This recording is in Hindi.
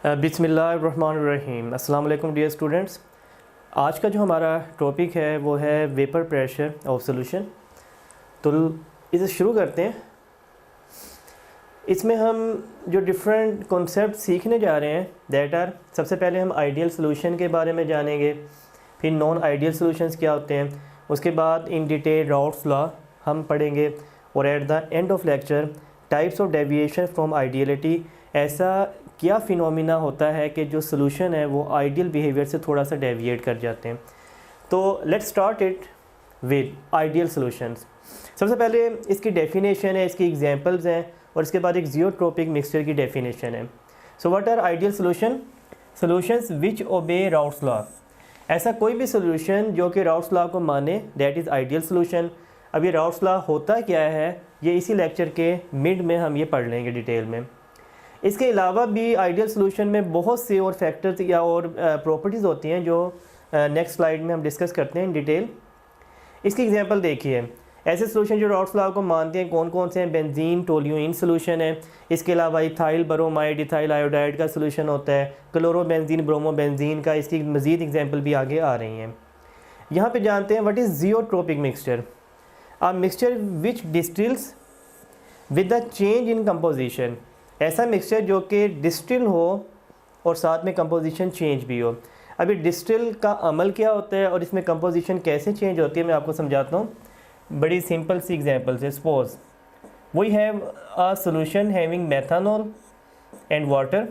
बिस्मिल्लाहिर्रहमानिर्रहीम। अस्सलाम वालेकुम डियर स्टूडेंट्स। आज का जो हमारा टॉपिक है वो है वेपर प्रेशर ऑफ सॉल्यूशन। तो इसे शुरू करते हैं। इसमें हम जो डिफरेंट कॉन्सेप्ट सीखने जा रहे हैं दैट आर, सबसे पहले हम आइडियल सॉल्यूशन के बारे में जानेंगे, फिर नॉन आइडियल सॉल्यूशंस क्या होते हैं, उसके बाद इन डिटेल राउट्स लॉ हम पढ़ेंगे, और at the end of lecture types of deviation from ideality. ऐसा क्या फिनोमिना होता है कि जो सॉल्यूशन है वो आइडियल बिहेवियर से थोड़ा सा डेविएट कर जाते हैं। तो let's start it with ideal solutions. सबसे पहले इसकी डेफिनेशन है, इसकी एग्जांपल्स हैं, और इसके बाद एक जियोट्रोपिक मिक्सचर की डेफिनेशन है। So what are ideal solution? Solutions which obey Raoult's law. ऐसा कोई भी सॉल्यूशन जो कि राउट्स लॉ को माने दैट इज़ आइडियल सॉल्यूशन। अब ये राउट्स लॉ होता क्या है, ये इसी लेक्चर के मिड में हम ये पढ़ लेंगे डिटेल में। इसके अलावा भी आइडियल सॉल्यूशन में बहुत से और फैक्टर्स या और प्रॉपर्टीज़ होती हैं जो नेक्स्ट स्लाइड में हम डिस्कस करते हैं इन डिटेल। इसकी एग्जांपल देखिए, ऐसे सॉल्यूशन जो राउट्स लॉ को मानते हैं कौन कौन से हैं? बेंजीन टोल्यूइन सॉल्यूशन है। इसके अलावा इथाइल ब्रोमाइड, इथाइल आयोडाइड का सॉल्यूशन होता है, क्लोरोबेंजीन, ब्रोमोबेंजीन का। इसकी मज़ीद एग्जांपल भी आगे आ रही हैं। यहाँ पे जानते हैं what is geotropic mixture. A mixture which distils with the change in composition. ऐसा मिक्सचर जो कि डिस्टिल हो और साथ में कंपोजिशन चेंज भी हो। अभी डिस्टिल का अमल क्या होता है और इसमें कंपोजिशन कैसे चेंज होती है मैं आपको समझाता हूँ। बड़ी सिंपल सी एग्जांपल से, suppose we have a solution having methanol and water